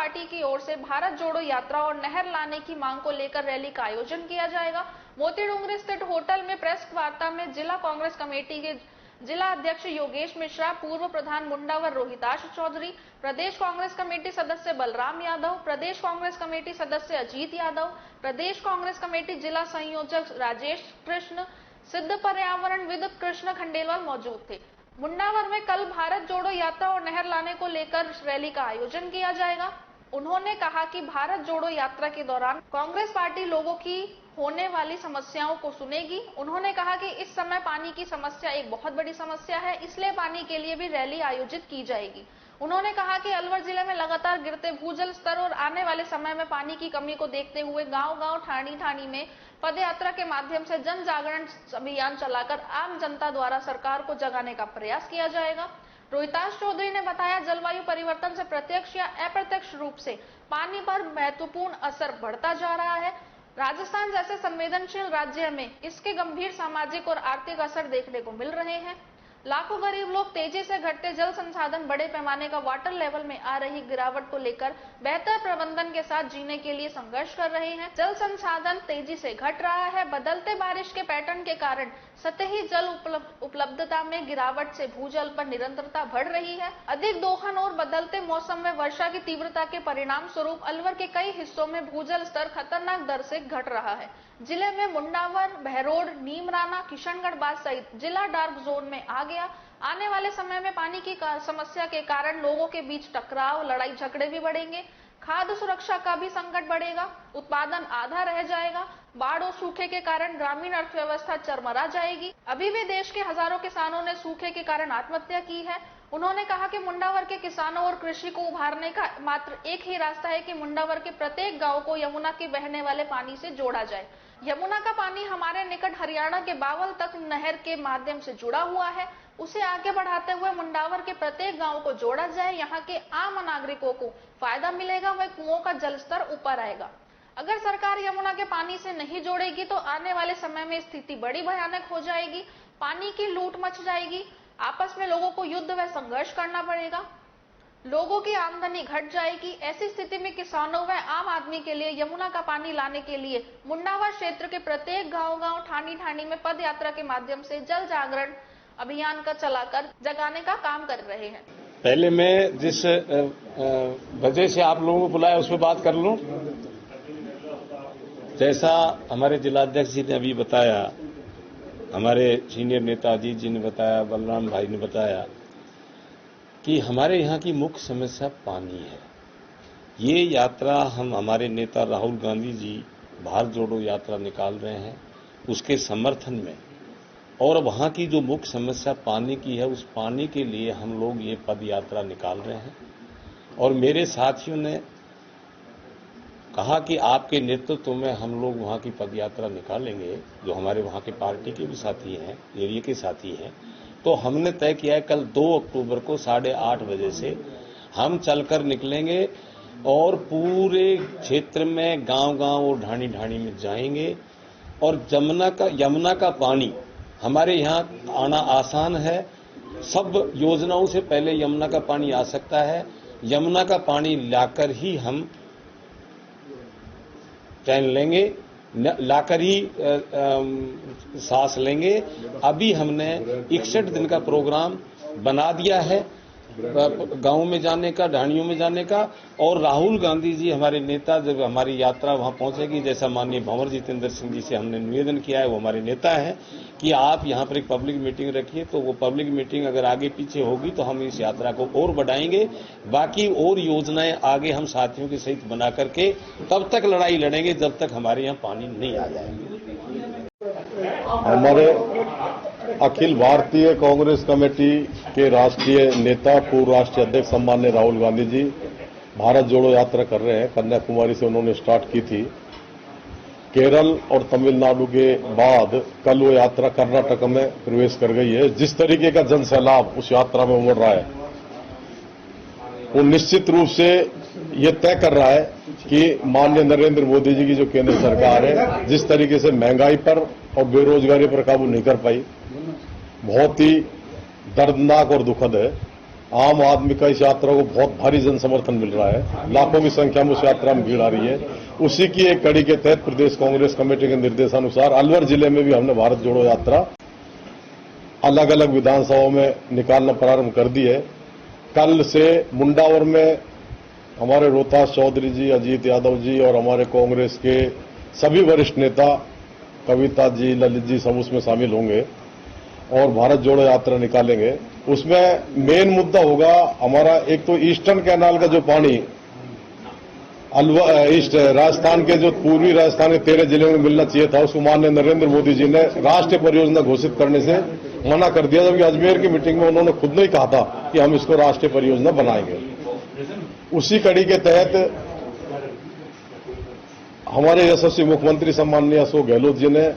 Party की ओर से भारत जोड़ो यात्रा और नहर लाने की मांग को लेकर रैली का आयोजन किया जाएगा। मोती डूंगरी स्थित होटल में प्रेस वार्ता में जिला कांग्रेस कमेटी के जिला अध्यक्ष योगेश मिश्रा, पूर्व प्रधान मुंडावर रोहिताश चौधरी, प्रदेश कांग्रेस कमेटी सदस्य बलराम यादव, प्रदेश कांग्रेस कमेटी सदस्य अजीत यादव, प्रदेश कांग्रेस कमेटी जिला संयोजक राजेश कृष्ण, सिद्ध पर्यावरणविद कृष्ण खंडेलवाल मौजूद थे। मुंडावर में कल भारत जोड़ो यात्रा और नहर लाने को लेकर रैली का आयोजन किया जाएगा। उन्होंने कहा कि भारत जोड़ो यात्रा के दौरान कांग्रेस पार्टी लोगों की होने वाली समस्याओं को सुनेगी। उन्होंने कहा कि इस समय पानी की समस्या एक बहुत बड़ी समस्या है, इसलिए पानी के लिए भी रैली आयोजित की जाएगी। उन्होंने कहा कि अलवर जिले में लगातार गिरते भूजल स्तर और आने वाले समय में पानी की कमी को देखते हुए गांव-गांव, ठाणी-ठाणी में पदयात्रा के माध्यम से जन जागरण अभियान चलाकर आम जनता द्वारा सरकार को जगाने का प्रयास किया जाएगा। रोहिताश चौधरी ने बताया, जलवायु परिवर्तन से प्रत्यक्ष या अप्रत्यक्ष रूप से पानी पर महत्वपूर्ण असर बढ़ता जा रहा है। राजस्थान जैसे संवेदनशील राज्य में इसके गंभीर सामाजिक और आर्थिक असर देखने को मिल रहे हैं। लाखों गरीब लोग तेजी से घटते जल संसाधन, बड़े पैमाने का वाटर लेवल में आ रही गिरावट को लेकर बेहतर प्रबंधन के साथ जीने के लिए संघर्ष कर रहे हैं। जल संसाधन तेजी से घट रहा है। बदलते बारिश के पैटर्न के कारण सतही जल उपलब्धता में गिरावट से भूजल पर निरंतरता बढ़ रही है। अधिक दोहन और बदलते मौसम में वर्षा की तीव्रता के परिणाम स्वरूप अलवर के कई हिस्सों में भूजल स्तर खतरनाक दर से घट रहा है। जिले में मुंडावर, बहरोड, नीमराना, किशनगढ़ बाद सहित जिला डार्क जोन में आ गया। आने वाले समय में पानी की समस्या के कारण लोगों के बीच टकराव, लड़ाई झगड़े भी बढ़ेंगे। खाद्य सुरक्षा का भी संकट बढ़ेगा। उत्पादन आधा रह जाएगा। बाढ़ और सूखे के कारण ग्रामीण अर्थव्यवस्था चरमरा जाएगी। अभी भी देश के हजारों किसानों ने सूखे के कारण आत्महत्या की है। उन्होंने कहा कि मुंडावर के किसानों और कृषि को उभारने का मात्र एक ही रास्ता है कि मुंडावर के प्रत्येक गांव को यमुना के बहने वाले पानी से जोड़ा जाए। यमुना का पानी हमारे निकट हरियाणा के बावल तक नहर के माध्यम से जुड़ा हुआ है। उसे आगे बढ़ाते हुए मुंडावर के प्रत्येक गांव को जोड़ा जाए। यहाँ के आम नागरिकों को फायदा मिलेगा, वह कुओं का जलस्तर ऊपर आएगा। अगर सरकार यमुना के पानी से नहीं जोड़ेगी तो आने वाले समय में स्थिति बड़ी भयानक हो जाएगी। पानी की लूट मच जाएगी। आपस में लोगों को युद्ध व संघर्ष करना पड़ेगा। लोगों की आमदनी घट जाएगी। ऐसी स्थिति में किसानों व आम आदमी के लिए यमुना का पानी लाने के लिए मुंडावर क्षेत्र के प्रत्येक गांव-गांव, ठाणी-ठाणी में पद यात्रा के माध्यम से जल जागरण अभियान का चलाकर जगाने का काम कर रहे हैं। पहले मैं जिस वजह से आप लोगों को बुलाया उस पर बात कर लूं। जैसा हमारे जिलाध्यक्ष जी ने अभी बताया, हमारे सीनियर नेता अजीत जी ने बताया, बलराम भाई ने बताया कि हमारे यहाँ की मुख्य समस्या पानी है। ये यात्रा हम हमारे नेता राहुल गांधी जी भारत जोड़ो यात्रा निकाल रहे हैं उसके समर्थन में, और वहाँ की जो मुख्य समस्या पानी की है, उस पानी के लिए हम लोग ये पद यात्रा निकाल रहे हैं। और मेरे साथियों ने कहा कि आपके नेतृत्व में हम लोग वहाँ की पद यात्रा निकालेंगे, जो हमारे वहाँ के पार्टी के भी साथी हैं, एरिया के साथी हैं। तो हमने तय किया है कल 2 अक्टूबर को 8:30 बजे से हम चलकर निकलेंगे और पूरे क्षेत्र में गांव-गांव और ढाणी-ढाणी में जाएंगे। और यमुना का पानी हमारे यहाँ आना आसान है। सब योजनाओं से पहले यमुना का पानी आ सकता है। यमुना का पानी लाकर ही हम चैन लेंगे, लाकर ही सांस लेंगे। अभी हमने 61 दिन का प्रोग्राम बना दिया है गांव में जाने का, ढाणियों में जाने का। और राहुल गांधी जी हमारे नेता जब हमारी यात्रा वहां पहुंचेगी, जैसा माननीय भंवर जितेंद्र सिंह जी से हमने निवेदन किया है, वो हमारे नेता हैं कि आप यहां पर एक पब्लिक मीटिंग रखिए। तो वो पब्लिक मीटिंग अगर आगे पीछे होगी तो हम इस यात्रा को और बढ़ाएंगे। बाकी और योजनाएं आगे हम साथियों के सहित बना करके तब तक लड़ाई लड़ेंगे जब तक हमारे यहाँ पानी नहीं आ जाएगा। हमारे अखिल भारतीय कांग्रेस कमेटी के राष्ट्रीय नेता, पूर्व राष्ट्रीय अध्यक्ष सम्माननीय राहुल गांधी जी भारत जोड़ो यात्रा कर रहे हैं। कन्याकुमारी से उन्होंने स्टार्ट की थी। केरल और तमिलनाडु के बाद कल वो यात्रा कर्नाटक में प्रवेश कर गई है। जिस तरीके का जन सैलाब उस यात्रा में उमड़ रहा है, वो निश्चित रूप से ये तय कर रहा है कि माननीय नरेंद्र मोदी जी की जो केंद्र सरकार है, जिस तरीके से महंगाई पर और बेरोजगारी पर काबू नहीं कर पाई, बहुत ही दर्दनाक और दुखद है। आम आदमी का इस यात्रा को बहुत भारी जन समर्थन मिल रहा है। लाखों की संख्या में उस यात्रा में भीड़ आ रही है। उसी की एक कड़ी के तहत प्रदेश कांग्रेस कमेटी के निर्देशानुसार अलवर जिले में भी हमने भारत जोड़ो यात्रा अलग अलग विधानसभाओं में निकालना प्रारंभ कर दी है। कल से मुंडावर में हमारे रोहतास चौधरी जी, अजीत यादव जी और हमारे कांग्रेस के सभी वरिष्ठ नेता कविता जी, ललित जी सब उसमें शामिल होंगे और भारत जोड़ो यात्रा निकालेंगे। उसमें मेन मुद्दा होगा हमारा एक तो ईस्टर्न कैनाल का जो पानी ईस्ट राजस्थान के जो पूर्वी राजस्थान के 13 जिलों में मिलना चाहिए था, उसको माननीय नरेंद्र मोदी जी ने राष्ट्रीय परियोजना घोषित करने से मना कर दिया। जबकि अजमेर की मीटिंग में उन्होंने खुद ने ही कहा था कि हम इसको राष्ट्रीय परियोजना बनाएंगे। उसी कड़ी के तहत हमारे यशस्वी मुख्यमंत्री सम्माननीय अशोक गहलोत जी ने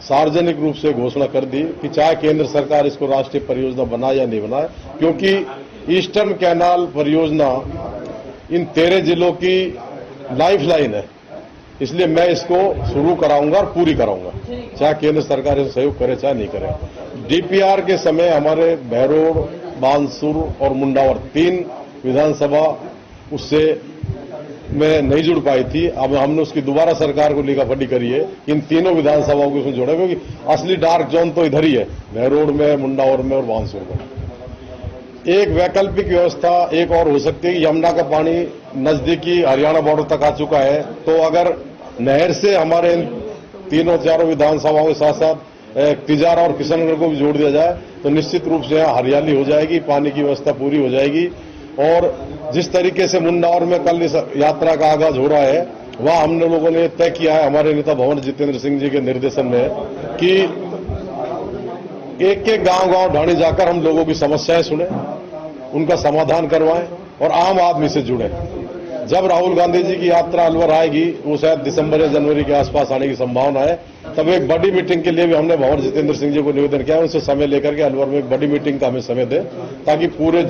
सार्वजनिक रूप से घोषणा कर दी कि चाहे केंद्र सरकार इसको राष्ट्रीय परियोजना बनाए या नहीं बनाए, क्योंकि ईस्टर्न कैनाल परियोजना इन 13 जिलों की लाइफलाइन है। इसलिए मैं इसको शुरू कराऊंगा और पूरी कराऊंगा, चाहे केंद्र सरकार इसे सहयोग करे चाहे नहीं करे। डीपीआर के समय हमारे बहरोड, बानसूर और मुंडावर 3 विधानसभा उससे में नहीं जुड़ पाई थी। अब हमने उसकी दोबारा सरकार को लिखापढ़ी करी है, इन तीनों विधानसभाओं को उसमें जोड़ा, क्योंकि असली डार्क जोन तो इधर ही है, बहरोड में, मुंडावर में और बानसूर में। एक वैकल्पिक व्यवस्था एक और हो सकती है कि यमुना का पानी नजदीकी हरियाणा बॉर्डर तक आ चुका है, तो अगर नहर से हमारे इन तीनों-चारों विधानसभाओं के साथ साथ तिजारा और किशनगढ़ को भी जोड़ दिया जाए तो निश्चित रूप से यहाँ हरियाली हो जाएगी, पानी की व्यवस्था पूरी हो जाएगी। और जिस तरीके से मुंडावर में कल इस यात्रा का आगाज हो रहा है, वहां हमने लोगों ने तय किया है हमारे नेता भवन जितेंद्र सिंह जी के निर्देशन में कि एक एक गांव ढाणी जाकर हम लोगों की समस्याएं सुने, उनका समाधान करवाएं और आम आदमी से जुड़े। जब राहुल गांधी जी की यात्रा अलवर आएगी, वो शायद दिसंबर या जनवरी के आसपास आने की संभावना है, तब एक बड़ी मीटिंग के लिए भी हमने भंवर जितेंद्र सिंह जी को निवेदन किया, उनसे समय लेकर के अलवर में एक बड़ी मीटिंग का हमें समय दें, ताकि पूरे